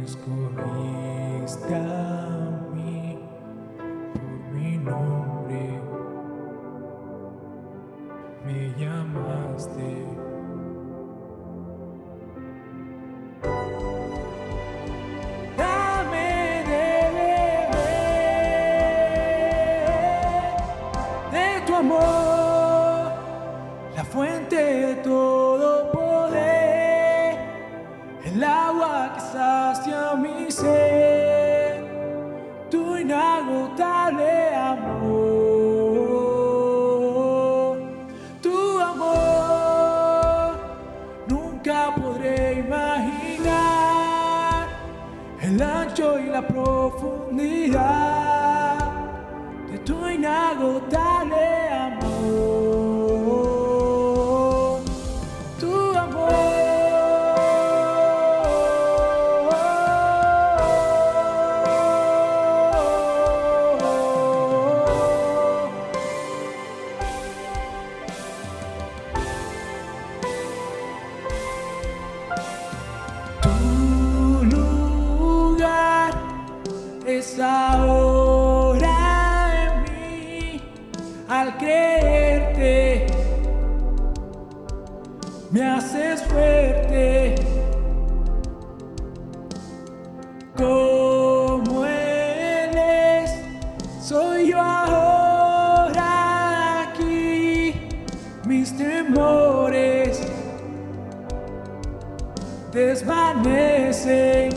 escogiste a mí por mi nombre, me llamaste. Dame de beber de tu amor, la fuente de todo poder, el agua que sacia mi sed, tu inagotable amor, tu amor. Nunca podré imaginar el ancho y la profundidad de tu inagotable amor, tu amor. Es ahora en mí, al creerte, me haces fuerte, como Él es, soy yo ahora aquí, mis temores desvanecen.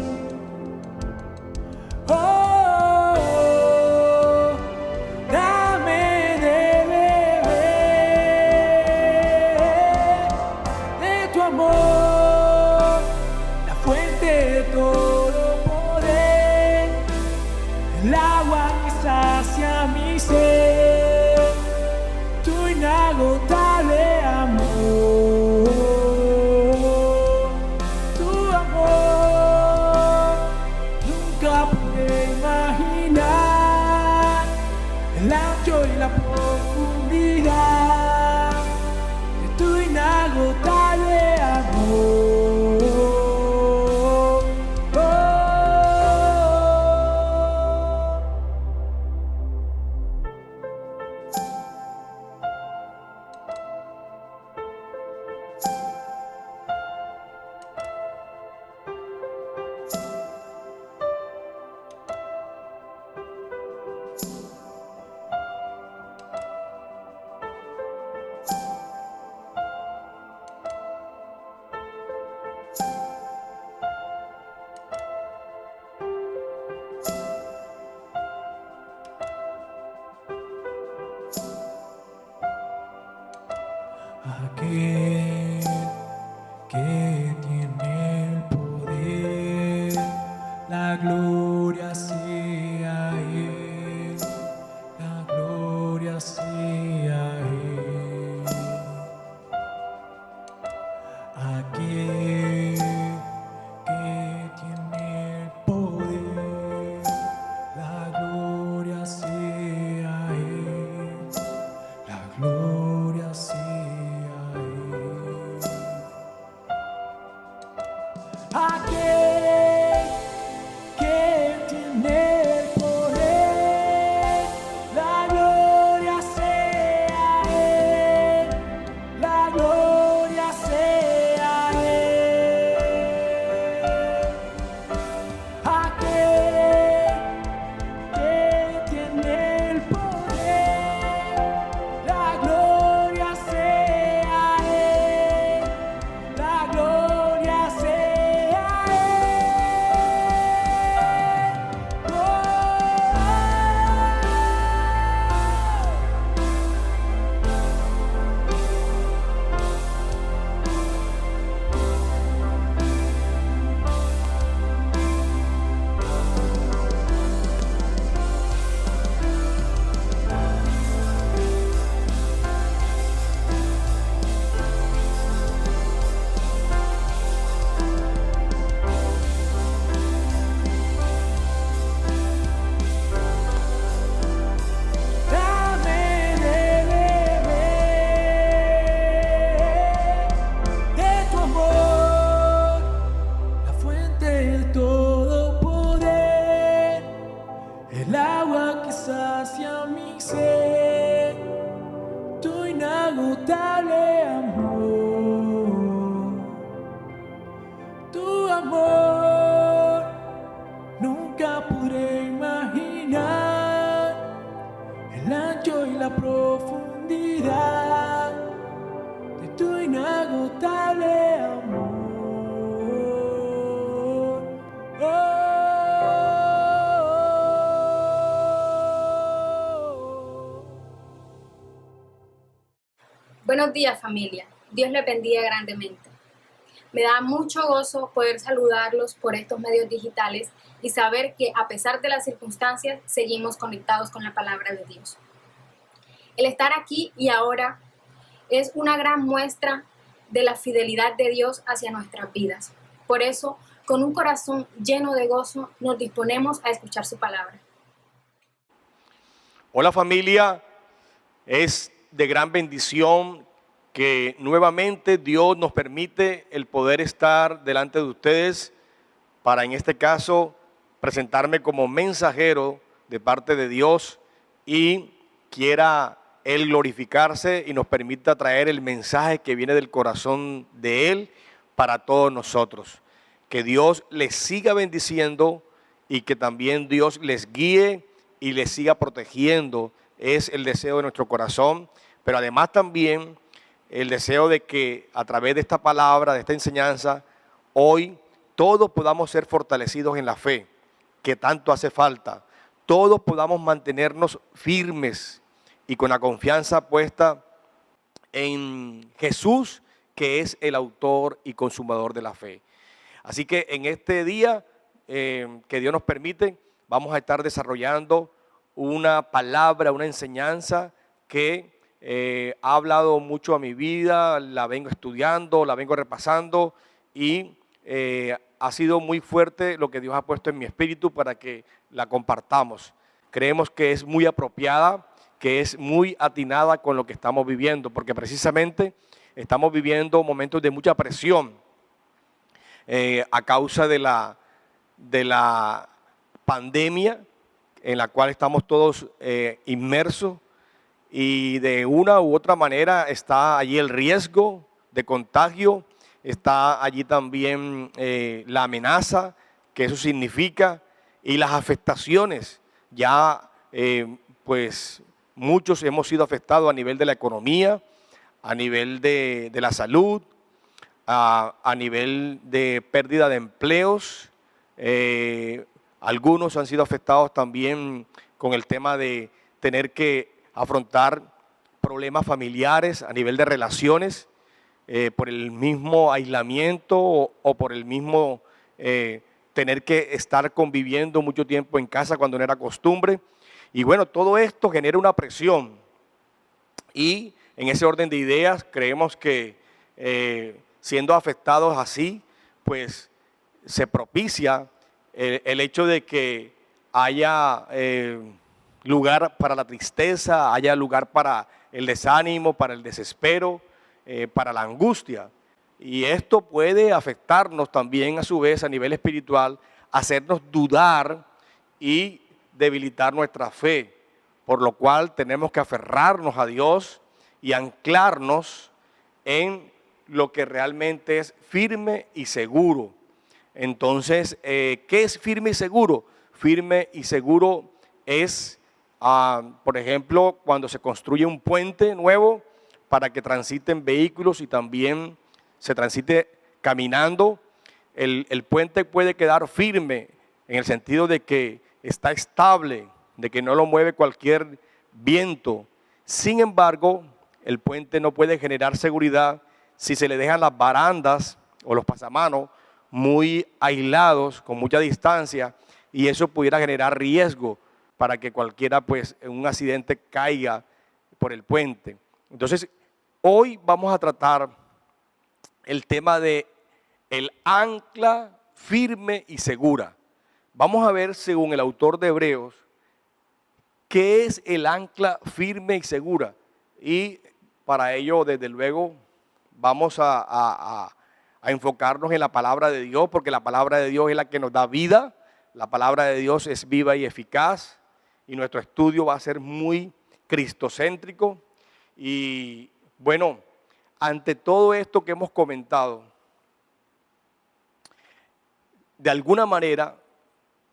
Dame de beber de tu amor, la fuente de todo poder, el agua que sacia mi sed, tu inagotable amor, tu amor. Nunca pude imaginar el ancho y la profundidad de tu inagotable amor. Aquel que tiene el poder, la gloria sea Él, la gloria sea Él. Aquel que tiene el poder, la gloria sea Él, la gloria sea aquel que Buenos días, familia. Dios les bendiga grandemente. Me da mucho gozo poder saludarlos por estos medios digitales y saber que a pesar de las circunstancias seguimos conectados con la palabra de Dios. El estar aquí y ahora es una gran muestra de la fidelidad de Dios hacia nuestras vidas. Por eso, con un corazón lleno de gozo, nos disponemos a escuchar su palabra. Hola familia, es de gran bendición que nuevamente Dios nos permite el poder estar delante de ustedes para, en este caso, presentarme como mensajero de parte de Dios y quiera Él glorificarse y nos permita traer el mensaje que viene del corazón de Él para todos nosotros. Que Dios les siga bendiciendo y que también Dios les guíe y les siga protegiendo. Es el deseo de nuestro corazón, pero además también el deseo de que a través de esta palabra, de esta enseñanza, hoy todos podamos ser fortalecidos en la fe, que tanto hace falta. Todos podamos mantenernos firmes y con la confianza puesta en Jesús, que es el autor y consumador de la fe. Así que en este día que Dios nos permite, vamos a estar desarrollando una palabra, una enseñanza que ha hablado mucho a mi vida, la vengo estudiando, la vengo repasando y ha sido muy fuerte lo que Dios ha puesto en mi espíritu para que la compartamos. Creemos que es muy apropiada, que es muy atinada con lo que estamos viviendo, porque precisamente estamos viviendo momentos de mucha presión a causa de la pandemia en la cual estamos todos inmersos, y de una u otra manera está allí el riesgo de contagio, está allí también la amenaza que eso significa y las afectaciones. Ya pues muchos hemos sido afectados a nivel de la economía, a nivel de la salud, a nivel de pérdida de empleos. Algunos han sido afectados también con el tema de tener que afrontar problemas familiares a nivel de relaciones por el mismo aislamiento o por el mismo tener que estar conviviendo mucho tiempo en casa cuando no era costumbre. Y bueno, todo esto genera una presión y en ese orden de ideas creemos que siendo afectados así, pues se propicia el hecho de que haya lugar para la tristeza, haya lugar para el desánimo, para el desespero, para la angustia. Y esto puede afectarnos también a su vez a nivel espiritual, hacernos dudar y debilitar nuestra fe, por lo cual tenemos que aferrarnos a Dios y anclarnos en lo que realmente es firme y seguro. Entonces, ¿qué es firme y seguro? Firme y seguro es, por ejemplo, cuando se construye un puente nuevo para que transiten vehículos y también se transite caminando. El puente puede quedar firme en el sentido de que está estable, de que no lo mueve cualquier viento. Sin embargo, el puente no puede generar seguridad si se le dejan las barandas o los pasamanos muy aislados, con mucha distancia, y eso pudiera generar riesgo para que cualquiera, pues, en un accidente caiga por el puente. Entonces, hoy vamos a tratar el tema de el ancla firme y segura. Vamos a ver, según el autor de Hebreos, qué es el ancla firme y segura. Y para ello, desde luego, vamos a enfocarnos en la palabra de Dios, porque la palabra de Dios es la que nos da vida. La palabra de Dios es viva y eficaz, y nuestro estudio va a ser muy cristocéntrico. Y bueno, ante todo esto que hemos comentado, de alguna manera,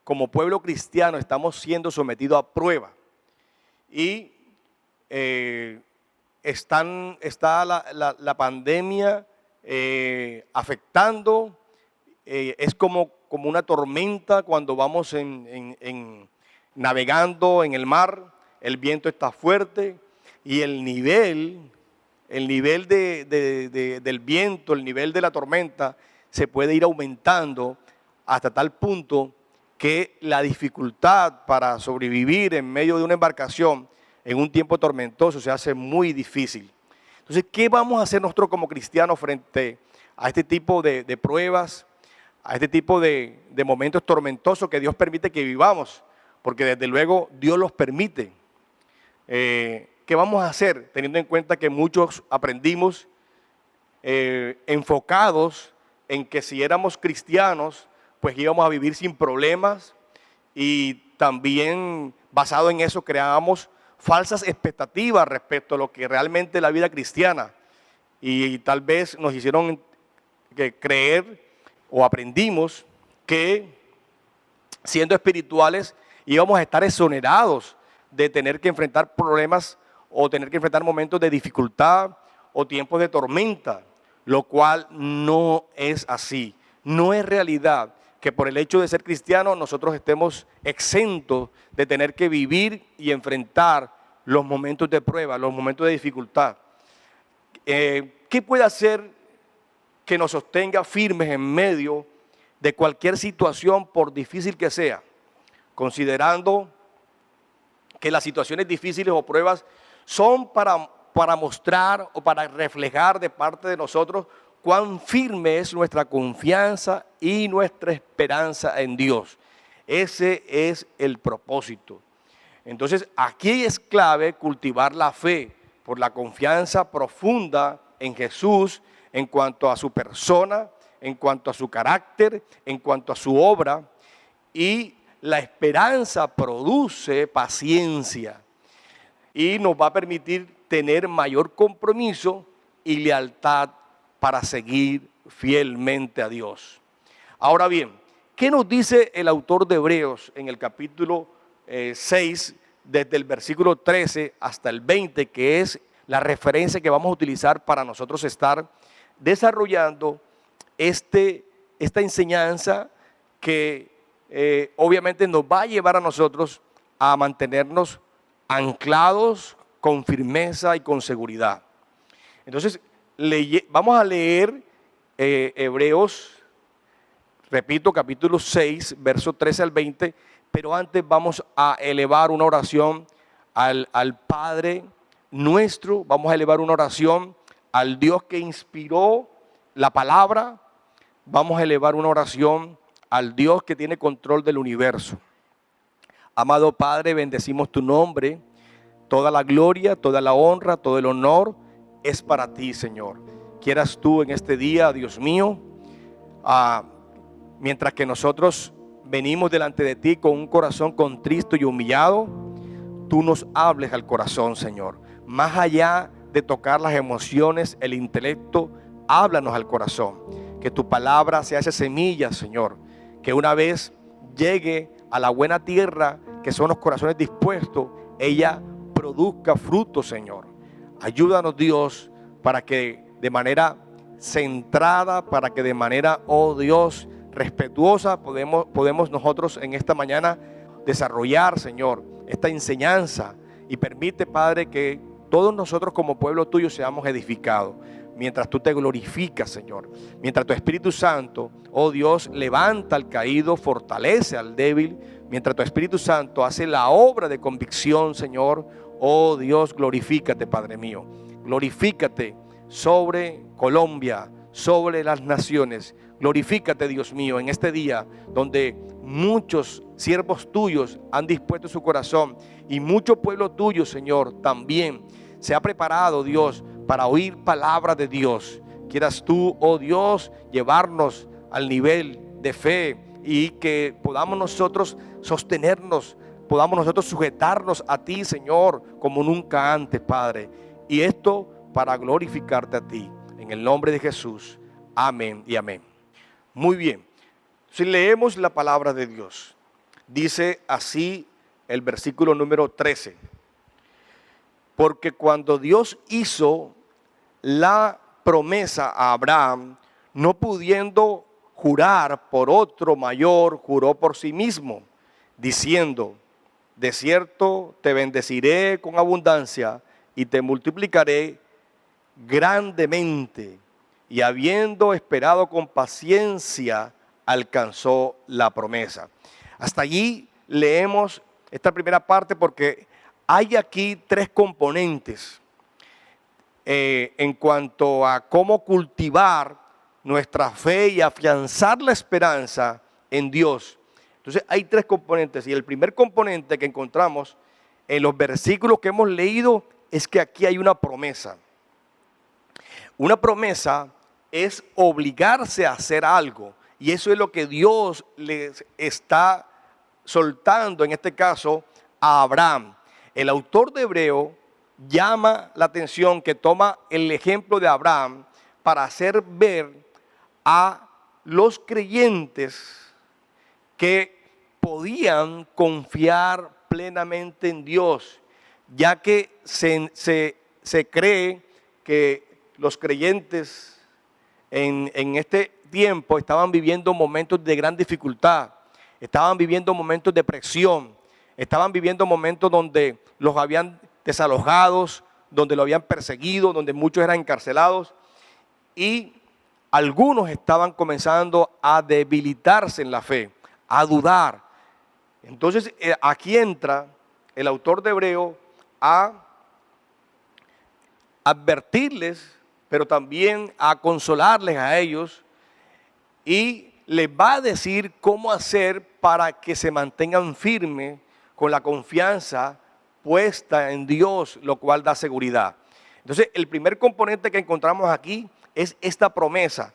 como pueblo cristiano, estamos siendo sometidos a prueba. Y está la pandemia afectando, es como una tormenta cuando vamos navegando en el mar, el viento está fuerte y el nivel el nivel del viento, el nivel de la tormenta se puede ir aumentando hasta tal punto que la dificultad para sobrevivir en medio de una embarcación en un tiempo tormentoso se hace muy difícil. Entonces, ¿qué vamos a hacer nosotros como cristianos frente a este tipo de pruebas, a este tipo de momentos tormentosos que Dios permite que vivamos? Porque desde luego Dios los permite. ¿Qué vamos a hacer teniendo en cuenta que muchos aprendimos enfocados en que si éramos cristianos, pues íbamos a vivir sin problemas, y también basado en eso creábamos falsas expectativas respecto a lo que realmente es la vida cristiana, y tal vez nos hicieron creer o aprendimos que siendo espirituales íbamos a estar exonerados de tener que enfrentar problemas o tener que enfrentar momentos de dificultad o tiempos de tormenta, lo cual no es así. No es realidad que por el hecho de ser cristianos nosotros estemos exentos de tener que vivir y enfrentar los momentos de prueba, los momentos de dificultad. ¿Qué puede hacer que nos sostenga firmes en medio de cualquier situación, por difícil que sea? Considerando que las situaciones difíciles o pruebas son para mostrar o para reflejar de parte de nosotros cuán firme es nuestra confianza y nuestra esperanza en Dios. Ese es el propósito. Entonces, aquí es clave cultivar la fe por la confianza profunda en Jesús en cuanto a su persona, en cuanto a su carácter, en cuanto a su obra. Y la esperanza produce paciencia y nos va a permitir tener mayor compromiso y lealtad para seguir fielmente a Dios. Ahora bien, ¿qué nos dice el autor de Hebreos en el capítulo 6, desde el versículo 13 hasta el 20, que es la referencia que vamos a utilizar para nosotros estar desarrollando esta enseñanza que obviamente nos va a llevar a nosotros a mantenernos anclados con firmeza y con seguridad? Entonces, vamos a leer Hebreos, repito, capítulo 6, verso 13 al 20, pero antes vamos a elevar una oración al Padre nuestro, vamos a elevar una oración al Dios que inspiró la palabra, vamos a elevar una oración al Dios que tiene control del universo. Amado Padre, bendecimos tu nombre. Toda la gloria, toda la honra, todo el honor es para ti, Señor. Quieras tú en este día, Dios mío, mientras que nosotros venimos delante de ti con un corazón contristo y humillado, tú nos hables al corazón, Señor. Más allá de tocar las emociones, el intelecto, háblanos al corazón. Que tu palabra sea esa semilla, Señor, que una vez llegue a la buena tierra, que son los corazones dispuestos, ella produzca fruto, Señor. Ayúdanos, Dios, para que de manera centrada, para que de manera, oh Dios, respetuosa, podemos nosotros en esta mañana desarrollar, Señor, esta enseñanza, y permite, Padre, que todos nosotros como pueblo tuyo seamos edificados, mientras tú te glorificas, Señor, mientras tu Espíritu Santo, oh Dios, levanta al caído, fortalece al débil, mientras tu Espíritu Santo hace la obra de convicción, Señor. Oh Dios, glorifícate, Padre mío, glorifícate sobre Colombia, sobre las naciones. Glorifícate, Dios mío, en este día donde muchos siervos tuyos han dispuesto su corazón y mucho pueblo tuyo, Señor, también se ha preparado, Dios, para oír palabra de Dios. Quieras tú, oh Dios, llevarnos al nivel de fe y que podamos nosotros sostenernos, podamos nosotros sujetarnos a ti, Señor, como nunca antes, Padre. Y esto para glorificarte a ti. En el nombre de Jesús. Amén y amén. Muy bien. Si leemos la palabra de Dios, dice así el versículo número 13. Porque cuando Dios hizo la promesa a Abraham, no pudiendo jurar por otro mayor, juró por sí mismo, diciendo: de cierto te bendeciré con abundancia y te multiplicaré grandemente y habiendo esperado con paciencia, alcanzó la promesa. Hasta allí leemos esta primera parte porque hay aquí tres componentes en cuanto a cómo cultivar nuestra fe y afianzar la esperanza en Dios. Entonces hay tres componentes y el primer componente que encontramos en los versículos que hemos leído es que aquí hay una promesa. Una promesa es obligarse a hacer algo y eso es lo que Dios les está soltando, en este caso, a Abraham. El autor de Hebreo llama la atención que toma el ejemplo de Abraham para hacer ver a los creyentes que podían confiar plenamente en Dios, ya que se cree que los creyentes en este tiempo estaban viviendo momentos de gran dificultad, estaban viviendo momentos de presión, estaban viviendo momentos donde los habían desalojados, donde lo habían perseguido, donde muchos eran encarcelados y algunos estaban comenzando a debilitarse en la fe, a dudar. Entonces aquí entra el autor de Hebreo a advertirles, pero también a consolarles a ellos y les va a decir cómo hacer para que se mantengan firmes con la confianza puesta en Dios, lo cual da seguridad. Entonces, el primer componente que encontramos aquí es esta promesa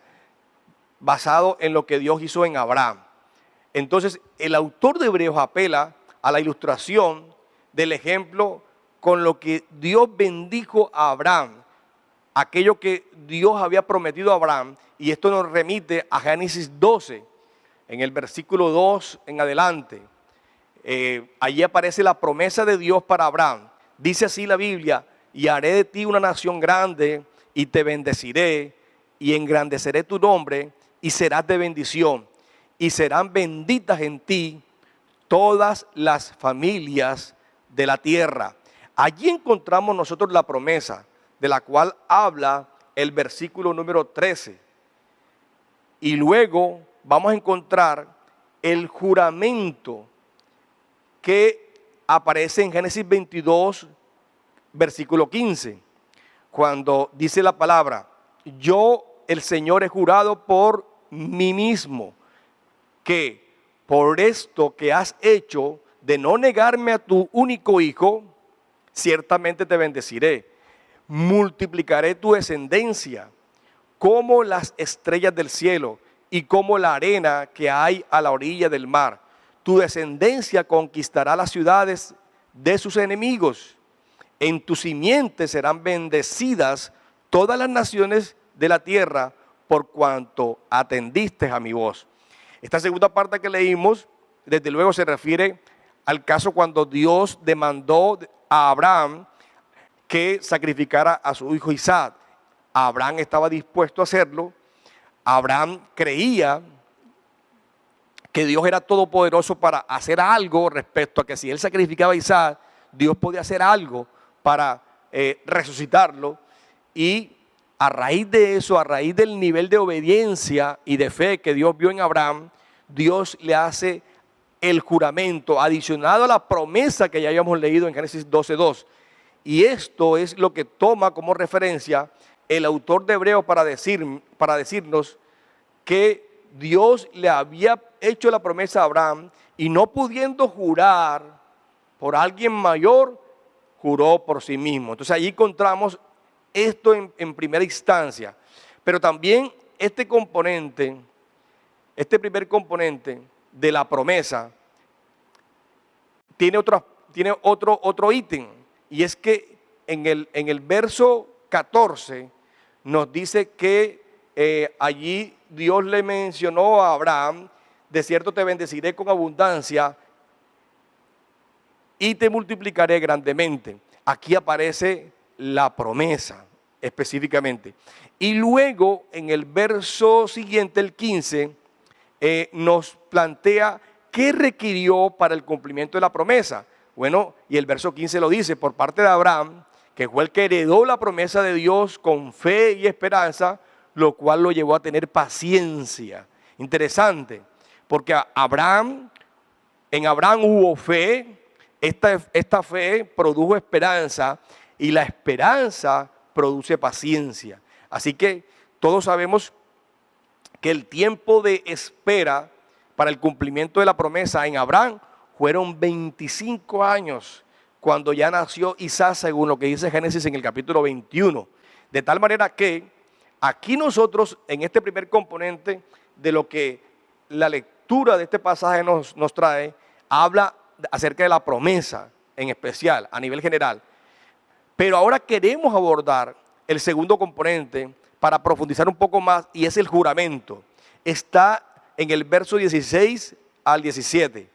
basado en lo que Dios hizo en Abraham. Entonces, el autor de Hebreos apela a la ilustración del ejemplo con lo que Dios bendijo a Abraham, aquello que Dios había prometido a Abraham, y esto nos remite a Génesis 12, en el versículo 2 en adelante. Allí aparece la promesa de Dios para Abraham. Dice así la Biblia: y haré de ti una nación grande y te bendeciré y engrandeceré tu nombre y serás de bendición y serán benditas en ti todas las familias de la tierra. Allí encontramos nosotros la promesa de la cual habla el versículo número 13. Y luego vamos a encontrar el juramento que aparece en Génesis 22, versículo 15, cuando dice la palabra: yo, el Señor, he jurado por mí mismo, que por esto que has hecho de no negarme a tu único hijo, ciertamente te bendeciré, multiplicaré tu descendencia como las estrellas del cielo y como la arena que hay a la orilla del mar. Tu descendencia conquistará las ciudades de sus enemigos. En tu simiente serán bendecidas todas las naciones de la tierra por cuanto atendiste a mi voz. Esta segunda parte que leímos, desde luego se refiere al caso cuando Dios demandó a Abraham que sacrificara a su hijo Isaac. Abraham estaba dispuesto a hacerlo. Abraham creía que Dios era todopoderoso para hacer algo respecto a que si él sacrificaba a Isaac, Dios podía hacer algo para resucitarlo. Y a raíz de eso, a raíz del nivel de obediencia y de fe que Dios vio en Abraham, Dios le hace el juramento adicionado a la promesa que ya habíamos leído en Génesis 12:2. Y esto es lo que toma como referencia el autor de Hebreos para decirnos que Dios le había hecho la promesa a Abraham y no pudiendo jurar por alguien mayor, juró por sí mismo. Entonces allí encontramos esto en primera instancia. Pero también este componente, este primer componente de la promesa, tiene otro ítem. Y es que en el verso 14 nos dice que allí Dios le mencionó a Abraham: de cierto te bendeciré con abundancia y te multiplicaré grandemente. Aquí aparece la promesa específicamente. Y luego en el verso siguiente, el 15, nos plantea qué requirió para el cumplimiento de la promesa. Bueno, y el verso 15 lo dice: por parte de Abraham, que fue el que heredó la promesa de Dios con fe y esperanza, lo cual lo llevó a tener paciencia. Interesante, porque en Abraham hubo fe, esta fe produjo esperanza y la esperanza produce paciencia. Así que todos sabemos que el tiempo de espera para el cumplimiento de la promesa en Abraham fueron 25 años cuando ya nació Isaac, según lo que dice Génesis en el capítulo 21. De tal manera que aquí nosotros, en este primer componente de lo que la lectura de este pasaje nos trae, habla acerca de la promesa en especial, a nivel general. Pero ahora queremos abordar el segundo componente para profundizar un poco más, y es el juramento. Está en el verso 16 al 17,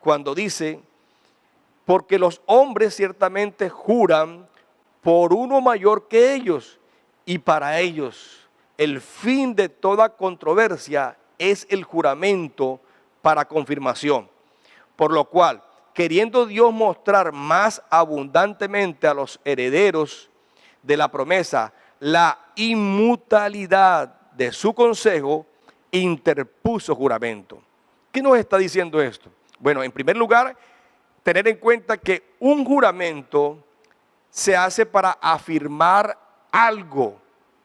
cuando dice: porque los hombres ciertamente juran por uno mayor que ellos, y para ellos el fin de toda controversia es el juramento para confirmación. Por lo cual, queriendo Dios mostrar más abundantemente a los herederos de la promesa la inmutabilidad de su consejo, interpuso juramento. ¿Qué nos está diciendo esto? Bueno, en primer lugar, tener en cuenta que un juramento se hace para afirmar algo,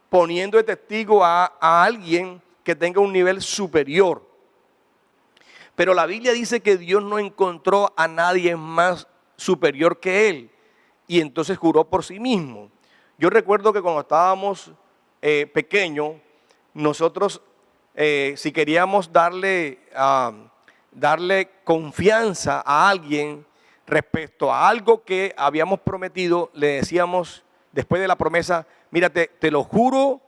poniendo de testigo a alguien que tenga un nivel superior. Pero la Biblia dice que Dios no encontró a nadie más superior que Él, y entonces juró por sí mismo. Yo recuerdo que cuando estábamos pequeños, nosotros si queríamos darle confianza a alguien respecto a algo que habíamos prometido, le decíamos después de la promesa: mira, te lo juro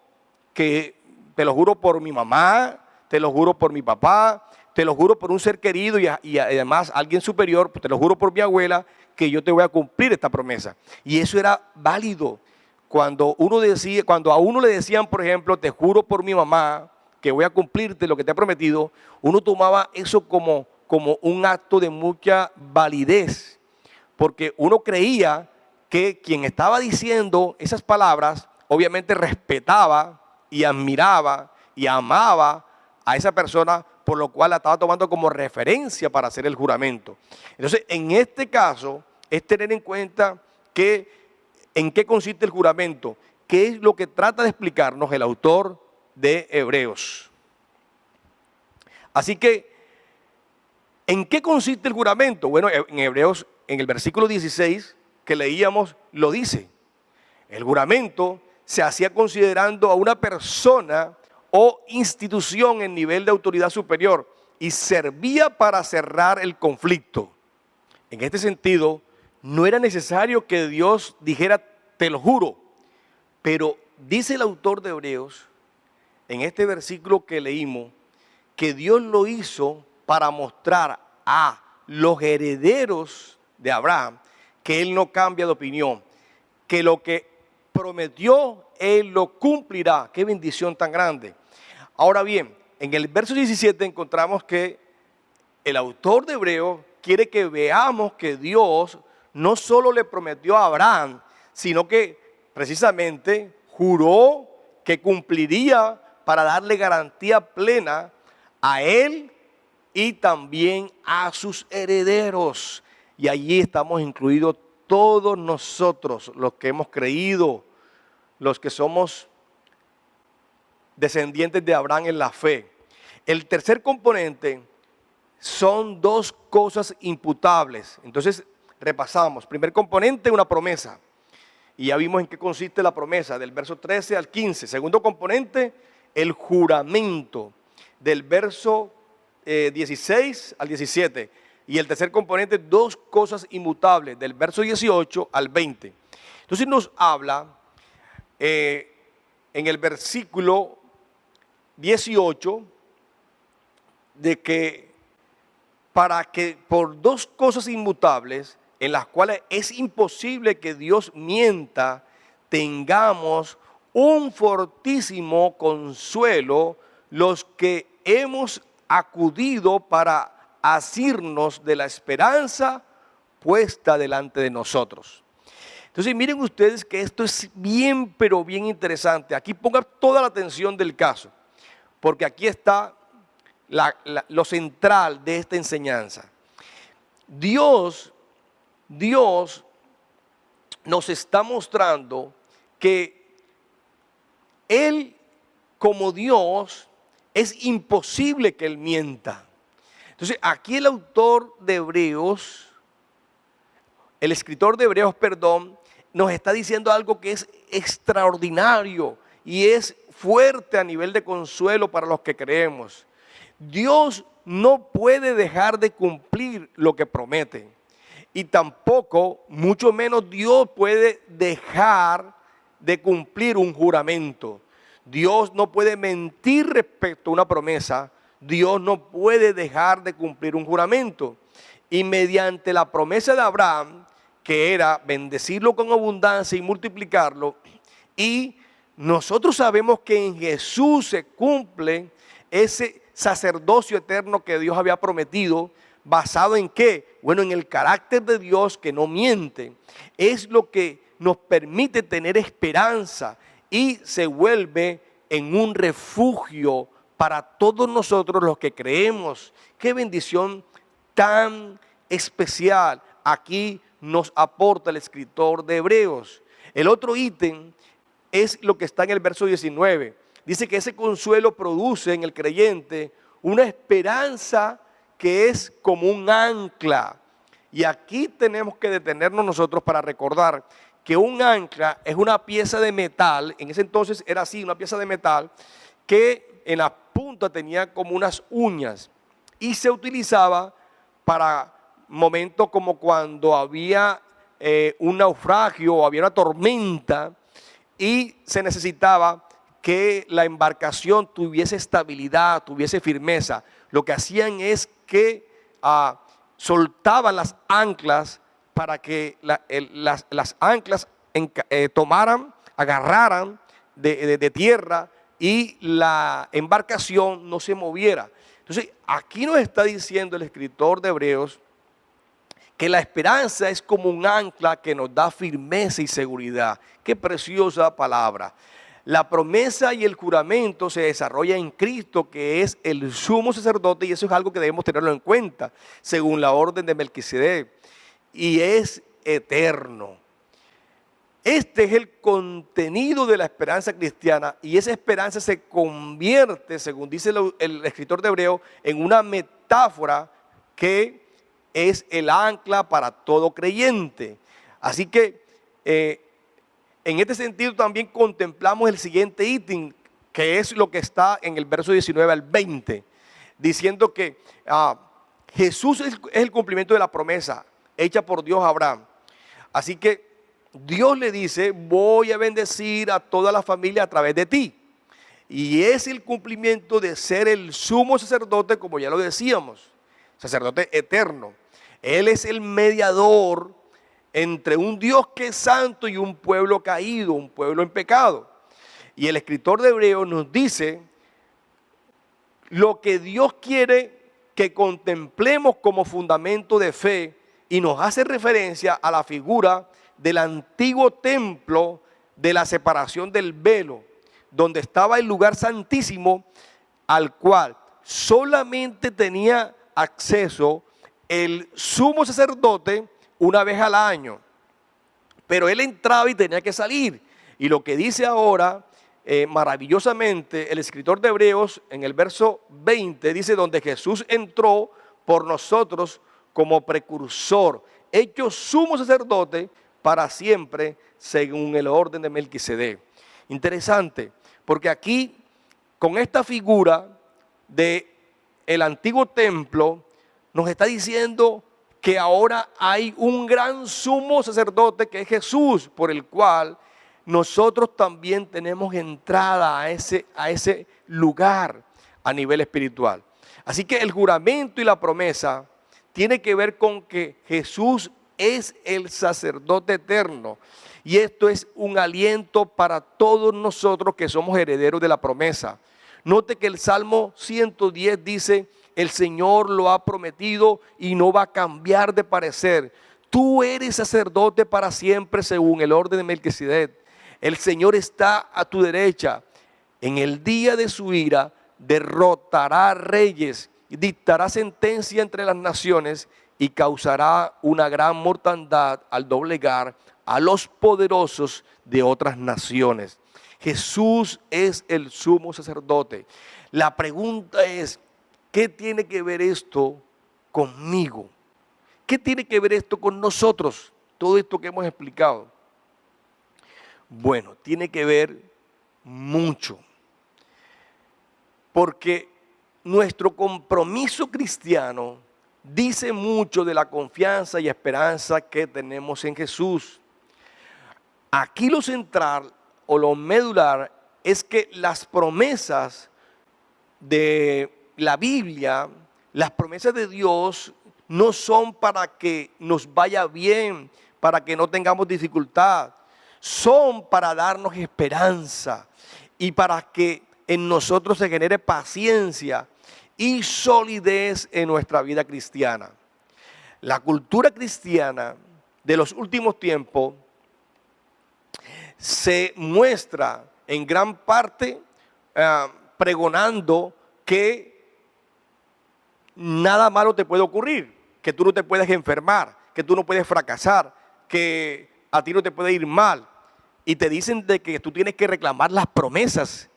por mi mamá, te lo juro por mi papá, te lo juro por un ser querido y además alguien superior, te lo juro por mi abuela, que yo te voy a cumplir esta promesa. Y eso era válido. Cuando a uno le decían, por ejemplo, te juro por mi mamá que voy a cumplirte lo que te he prometido, uno tomaba eso como un acto de mucha validez, porque uno creía que quien estaba diciendo esas palabras obviamente respetaba y admiraba y amaba a esa persona, por lo cual la estaba tomando como referencia para hacer el juramento. Entonces, en este caso, es tener en cuenta en qué consiste el juramento, qué es lo que trata de explicarnos el autor de Hebreos. Así que, ¿en qué consiste el juramento? Bueno, en Hebreos, en el versículo 16 que leíamos, lo dice. El juramento se hacía considerando a una persona o institución en nivel de autoridad superior y servía para cerrar el conflicto. En este sentido, no era necesario que Dios dijera te lo juro, pero dice el autor de Hebreos en este versículo que leímos que Dios lo hizo para mostrar a los herederos de Abraham que Él no cambia de opinión, que lo que prometió Él lo cumplirá. Qué bendición tan grande. Ahora bien, en el verso 17 encontramos que el autor de Hebreos quiere que veamos que Dios no solo le prometió a Abraham, sino que precisamente juró que cumpliría para darle garantía plena a él y también a sus herederos. Y allí estamos incluidos todos nosotros, los que hemos creído, los que somos descendientes de Abraham en la fe. El tercer componente son dos cosas imputables. Entonces repasamos. Primer componente, una promesa. Y ya vimos en qué consiste la promesa, del verso 13 al 15. Segundo componente, el juramento, del verso 16 al 17. Y el tercer componente, dos cosas inmutables, del verso 18 al 20. Entonces nos habla en el versículo 18 de que por dos cosas inmutables, en las cuales es imposible que Dios mienta, tengamos un fortísimo consuelo los que hemos acudido para asirnos de la esperanza puesta delante de nosotros. Entonces miren ustedes que esto es bien, pero bien interesante. Aquí pongan toda la atención del caso, porque aquí está lo central de esta enseñanza. Dios nos está mostrando que Él, como Dios, es imposible que Él mienta. Entonces, aquí el autor de Hebreos, el escritor de Hebreos, nos está diciendo algo que es extraordinario y es fuerte a nivel de consuelo para los que creemos. Dios no puede dejar de cumplir lo que promete. Y tampoco, mucho menos, Dios puede dejar de cumplir un juramento. Dios no puede mentir respecto a una promesa. Dios no puede dejar de cumplir un juramento. Y mediante la promesa de Abraham, que era bendecirlo con abundancia y multiplicarlo, y nosotros sabemos que en Jesús se cumple ese sacerdocio eterno que Dios había prometido, ¿basado en qué? Bueno, en el carácter de Dios que no miente. Es lo que nos permite tener esperanza y se vuelve en un refugio para todos nosotros los que creemos. Qué bendición tan especial aquí nos aporta el escritor de Hebreos. El otro ítem es lo que está en el verso 19. Dice que ese consuelo produce en el creyente una esperanza que es como un ancla. Y aquí tenemos que detenernos nosotros para recordar que un ancla es una pieza de metal, en ese entonces era así, una pieza de metal, que en la punta tenía como unas uñas y se utilizaba para momentos como cuando había un naufragio o había una tormenta y se necesitaba que la embarcación tuviese estabilidad, tuviese firmeza. Lo que hacían es que soltaban las anclas para que las anclas tomaran, agarraran de tierra y la embarcación no se moviera. Entonces, aquí nos está diciendo el escritor de Hebreos que la esperanza es como un ancla que nos da firmeza y seguridad. Qué preciosa palabra. La promesa y el juramento se desarrolla en Cristo, que es el sumo sacerdote, y eso es algo que debemos tenerlo en cuenta, según la orden de Melquisedec, y es eterno. Este es el contenido de la esperanza cristiana, y esa esperanza se convierte, según dice el escritor de Hebreos, en una metáfora que es el ancla para todo creyente. Así que en este sentido también contemplamos el siguiente ítem, que es lo que está en el verso 19 al 20, diciendo que Jesús es el cumplimiento de la promesa hecha por Dios a Abraham. Así que Dios le dice: voy a bendecir a toda la familia a través de ti. Y es el cumplimiento de ser el sumo sacerdote, como ya lo decíamos, sacerdote eterno. Él es el mediador entre un Dios que es santo y un pueblo caído, un pueblo en pecado. Y el escritor de Hebreos nos dice lo que Dios quiere que contemplemos como fundamento de fe, y nos hace referencia a la figura del antiguo templo de la separación del velo, donde estaba el lugar santísimo, al cual solamente tenía acceso el sumo sacerdote una vez al año, pero él entraba y tenía que salir. Y lo que dice ahora, maravillosamente, el escritor de Hebreos en el verso 20 dice: donde Jesús entró por nosotros como precursor, hecho sumo sacerdote para siempre, según el orden de Melquisedec. Interesante, porque aquí, con esta figura de el antiguo templo, nos está diciendo que ahora hay un gran sumo sacerdote que es Jesús, por el cual nosotros también tenemos entrada a ese lugar a nivel espiritual. Así que el juramento y la promesa tiene que ver con que Jesús es el sacerdote eterno, y esto es un aliento para todos nosotros que somos herederos de la promesa. Note que el Salmo 110 dice: el Señor lo ha prometido y no va a cambiar de parecer. Tú eres sacerdote para siempre según el orden de Melquisedec. El Señor está a tu derecha. En el día de su ira derrotará reyes, dictará sentencia entre las naciones y causará una gran mortandad al doblegar a los poderosos de otras naciones. Jesús es el sumo sacerdote. La pregunta es, ¿qué tiene que ver esto conmigo? ¿Qué tiene que ver esto con nosotros? Todo esto que hemos explicado. Bueno, tiene que ver mucho. Porque nuestro compromiso cristiano dice mucho de la confianza y esperanza que tenemos en Jesús. Aquí lo central o lo medular es que las promesas de la Biblia, las promesas de Dios, no son para que nos vaya bien, para que no tengamos dificultad. Son para darnos esperanza y para que en nosotros se genere paciencia y solidez en nuestra vida cristiana. La cultura cristiana de los últimos tiempos se muestra en gran parte pregonando que nada malo te puede ocurrir, que tú no te puedes enfermar, que tú no puedes fracasar, que a ti no te puede ir mal. Y te dicen de que tú tienes que reclamar las promesas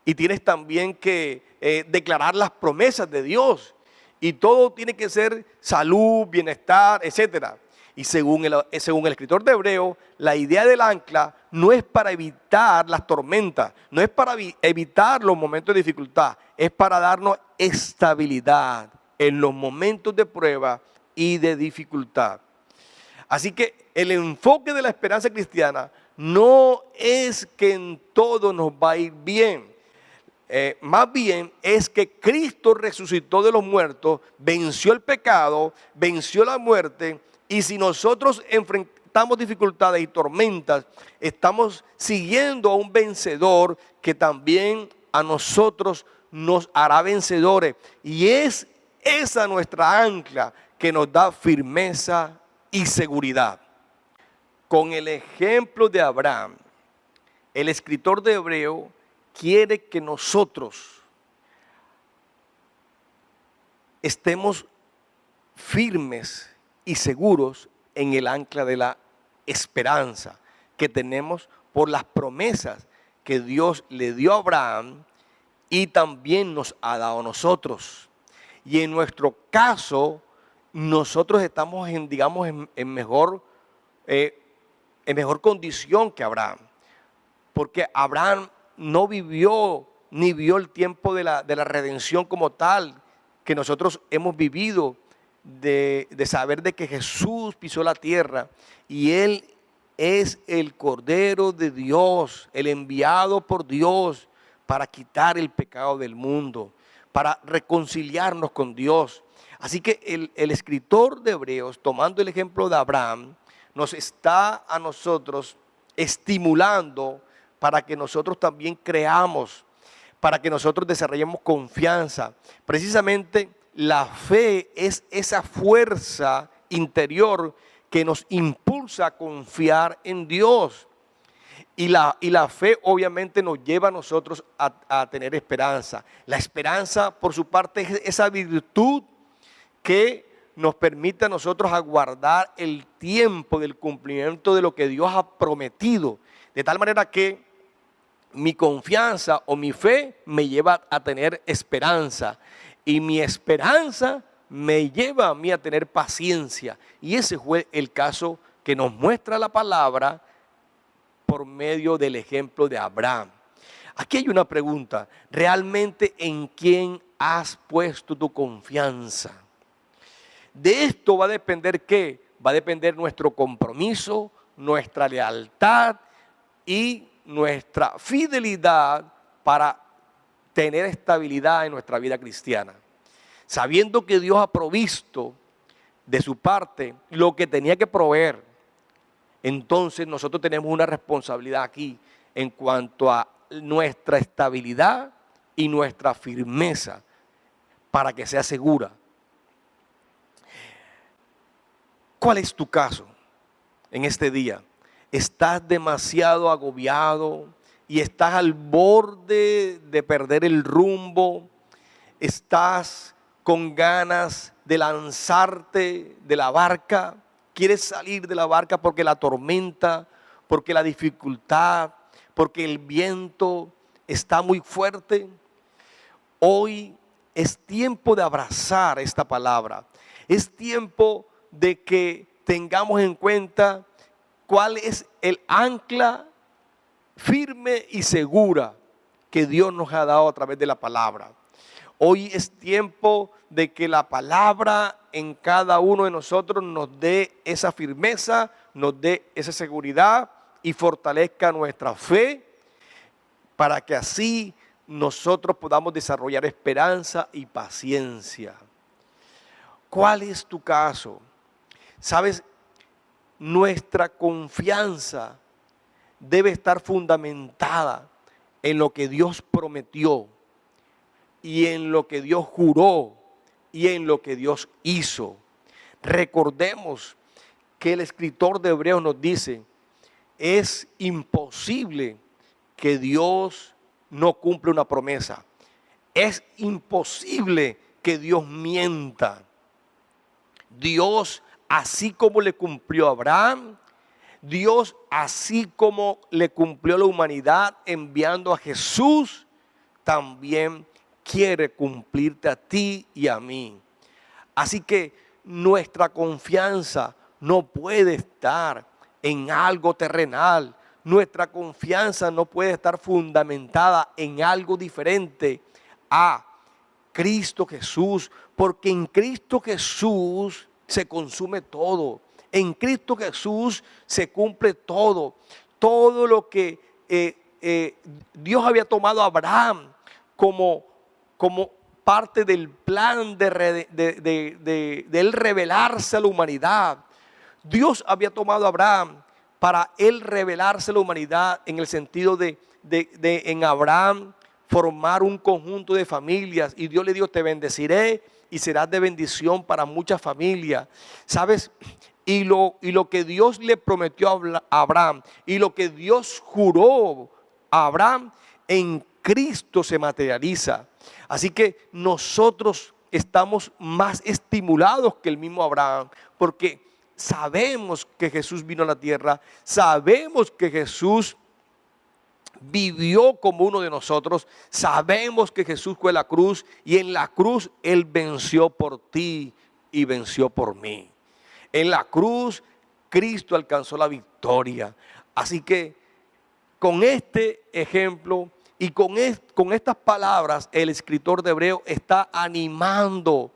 y tienes también que declarar las promesas de Dios. Y todo tiene que ser salud, bienestar, etc. Y según el escritor de Hebreo, la idea del ancla no es para evitar las tormentas, no es para evitar los momentos de dificultad, es para darnos estabilidad en los momentos de prueba y de dificultad. Así que el enfoque de la esperanza cristiana no es que en todo nos va a ir bien. Más bien es que Cristo resucitó de los muertos, venció el pecado, venció la muerte, y si nosotros enfrentamos dificultades y tormentas, estamos siguiendo a un vencedor que también a nosotros nos hará vencedores. Y es esa nuestra ancla que nos da firmeza y seguridad. Con el ejemplo de Abraham, el escritor de Hebreo quiere que nosotros estemos firmes y seguros en el ancla de la esperanza que tenemos por las promesas que Dios le dio a Abraham y también nos ha dado a nosotros. Y en nuestro caso, nosotros estamos en mejor condición que Abraham, porque Abraham no vivió ni vio el tiempo de la redención como tal que nosotros hemos vivido, de saber de que Jesús pisó la tierra y Él es el Cordero de Dios, el enviado por Dios para quitar el pecado del mundo, para reconciliarnos con Dios. Así que el escritor de Hebreos, tomando el ejemplo de Abraham, nos está a nosotros estimulando para que nosotros también creamos, para que nosotros desarrollemos confianza. Precisamente la fe es esa fuerza interior que nos impulsa a confiar en Dios. Y la fe obviamente nos lleva a nosotros a tener esperanza. La esperanza, por su parte, es esa virtud que nos permite a nosotros aguardar el tiempo del cumplimiento de lo que Dios ha prometido. De tal manera que mi confianza o mi fe me lleva a tener esperanza. Y mi esperanza me lleva a mí a tener paciencia. Y ese fue el caso que nos muestra la palabra por medio del ejemplo de Abraham. Aquí hay una pregunta. ¿Realmente en quién has puesto tu confianza? De esto va a depender ¿qué? Va a depender nuestro compromiso, nuestra lealtad y nuestra fidelidad para tener estabilidad en nuestra vida cristiana. Sabiendo que Dios ha provisto de su parte lo que tenía que proveer, entonces nosotros tenemos una responsabilidad aquí en cuanto a nuestra estabilidad y nuestra firmeza para que sea segura. ¿Cuál es tu caso en este día? ¿Estás demasiado agobiado y estás al borde de perder el rumbo? ¿Estás con ganas de lanzarte de la barca? ¿Quieres salir de la barca porque la tormenta, porque la dificultad, porque el viento está muy fuerte? Hoy es tiempo de abrazar esta palabra. Es tiempo de que tengamos en cuenta cuál es el ancla firme y segura que Dios nos ha dado a través de la palabra. Hoy es tiempo de que la palabra en cada uno de nosotros nos dé esa firmeza, nos dé esa seguridad y fortalezca nuestra fe para que así nosotros podamos desarrollar esperanza y paciencia. ¿Cuál es tu caso? ¿Sabes? Nuestra confianza debe estar fundamentada en lo que Dios prometió y en lo que Dios juró y en lo que Dios hizo. Recordemos que el escritor de Hebreos nos dice, es imposible que Dios no cumpla una promesa. Es imposible que Dios mienta. Dios, así como le cumplió a Abraham, Dios, así como le cumplió a la humanidad enviando a Jesús, también quiere cumplirte a ti y a mí. Así que nuestra confianza no puede estar en algo terrenal. Nuestra confianza no puede estar fundamentada en algo diferente a Cristo Jesús, porque en Cristo Jesús se consume todo. En Cristo Jesús se cumple todo. Todo lo que Dios había tomado a Abraham como parte del plan de él revelarse a la humanidad. Dios había tomado a Abraham para él revelarse a la humanidad en el sentido de en Abraham formar un conjunto de familias. Y Dios le dijo, te bendeciré y serás de bendición para muchas familias. ¿Sabes? Y lo que Dios le prometió a Abraham y lo que Dios juró a Abraham en Cristo se materializa. Así que nosotros estamos más estimulados que el mismo Abraham, porque sabemos que Jesús vino a la tierra, sabemos que Jesús vivió como uno de nosotros, sabemos que Jesús fue a la cruz y en la cruz Él venció por ti y venció por mí. En la cruz Cristo alcanzó la victoria. Así que con este ejemplo y con estas palabras el escritor de Hebreos está animando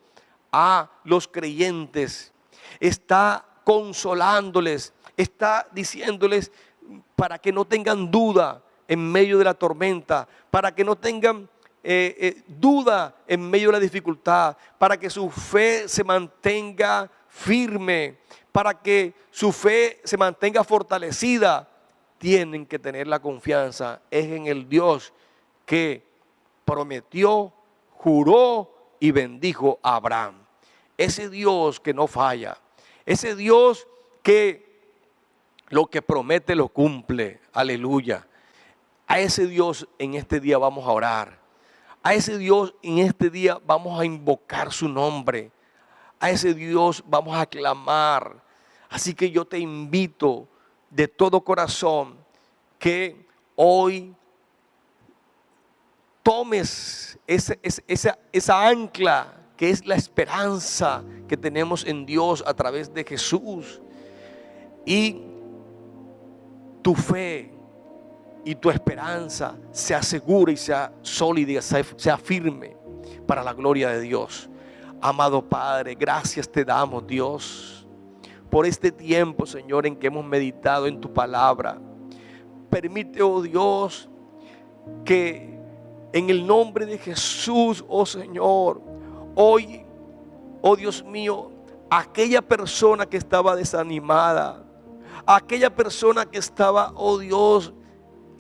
a los creyentes, está consolándoles, está diciéndoles para que no tengan duda en medio de la tormenta, para que no tengan duda en medio de la dificultad, para que su fe se mantenga firme, para que su fe se mantenga fortalecida. Tienen que tener la confianza es en el Dios que prometió, juró y bendijo a Abraham. Ese Dios que no falla, ese Dios que lo que promete lo cumple. Aleluya. A ese Dios en este día vamos a orar. A ese Dios en este día vamos a invocar su nombre. A ese Dios vamos a clamar. Así que yo te invito de todo corazón que hoy tomes esa ancla que es la esperanza que tenemos en Dios a través de Jesús, y tu fe y tu esperanza sea segura y sea sólida, sea firme para la gloria de Dios. Amado Padre, gracias te damos, Dios, por este tiempo, Señor, en que hemos meditado en tu palabra. Permite, oh Dios, que en el nombre de Jesús, oh Señor, hoy, oh Dios mío, aquella persona que estaba desanimada, aquella persona que estaba, oh Dios,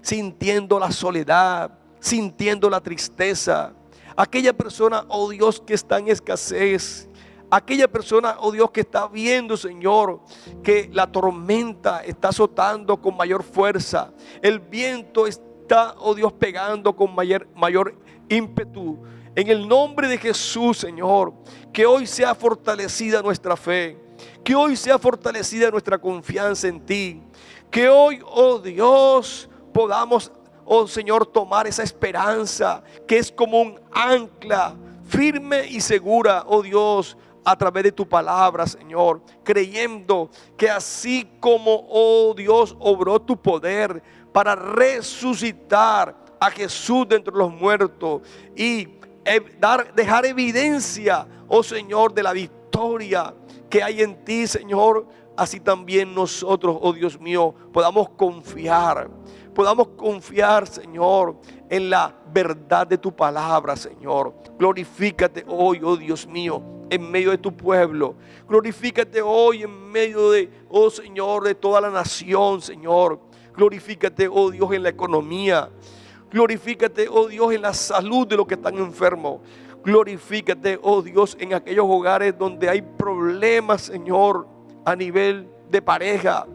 sintiendo la soledad, sintiendo la tristeza, aquella persona, oh Dios, que está en escasez, Aquella persona, oh Dios, que está viendo, Señor, que la tormenta está azotando con mayor fuerza. El viento está, oh Dios, pegando con mayor ímpetu. En el nombre de Jesús, Señor, que hoy sea fortalecida nuestra fe. Que hoy sea fortalecida nuestra confianza en ti. Que hoy, oh Dios, podamos, oh Señor, tomar esa esperanza que es como un ancla firme y segura, oh Dios, a través de tu palabra, Señor, creyendo que así como, oh Dios, obró tu poder para resucitar a Jesús de entre los muertos y dejar evidencia, oh Señor, de la victoria que hay en ti, Señor, así también nosotros, oh Dios mío, podamos confiar, Señor, en la verdad de tu palabra, Señor. Glorifícate hoy, oh Dios mío, en medio de tu pueblo. Glorifícate hoy en medio de, oh Señor, de toda la nación, Señor. Glorifícate, oh Dios, en la economía. Glorifícate, oh Dios, en la salud de los que están enfermos. Glorifícate, oh Dios, en aquellos hogares donde hay problemas, Señor, a nivel de pareja.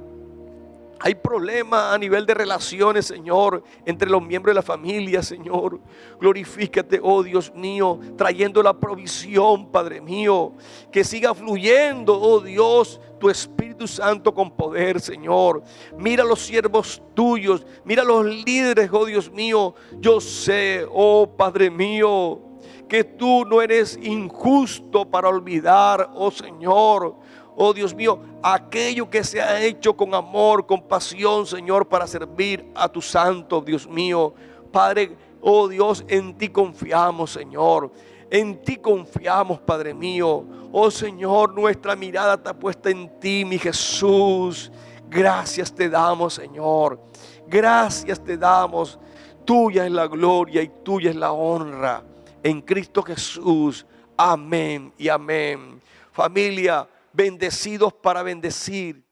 Hay problemas a nivel de relaciones, Señor, entre los miembros de la familia, Señor. Glorifícate, oh Dios mío, trayendo la provisión, Padre mío. Que siga fluyendo, oh Dios, tu Espíritu Santo con poder, Señor. Mira los siervos tuyos, mira los líderes, oh Dios mío. Yo sé, oh Padre mío, que tú no eres injusto para olvidar, oh Señor, oh Dios mío, aquello que se ha hecho con amor, con pasión, Señor, para servir a tu santo, Dios mío. Padre, oh Dios, en ti confiamos, Señor. En ti confiamos, Padre mío. Oh Señor, nuestra mirada está puesta en ti, mi Jesús. Gracias te damos, Señor. Gracias te damos. Tuya es la gloria y tuya es la honra. En Cristo Jesús. Amén y amén. Familia, bendecidos para bendecir.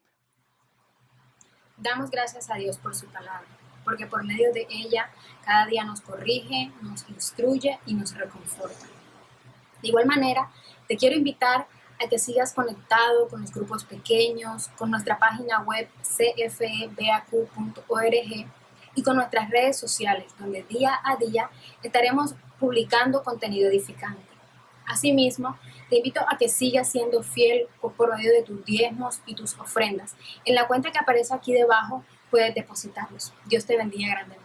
Damos gracias a Dios por su palabra, porque por medio de ella cada día nos corrige, nos instruye y nos reconforta. De igual manera, te quiero invitar a que sigas conectado con los grupos pequeños, con nuestra página web cfebaq.org y con nuestras redes sociales, donde día a día estaremos publicando contenido edificante. Asimismo, te invito a que sigas siendo fiel por medio de tus diezmos y tus ofrendas. En la cuenta que aparece aquí debajo puedes depositarlos. Dios te bendiga grandemente.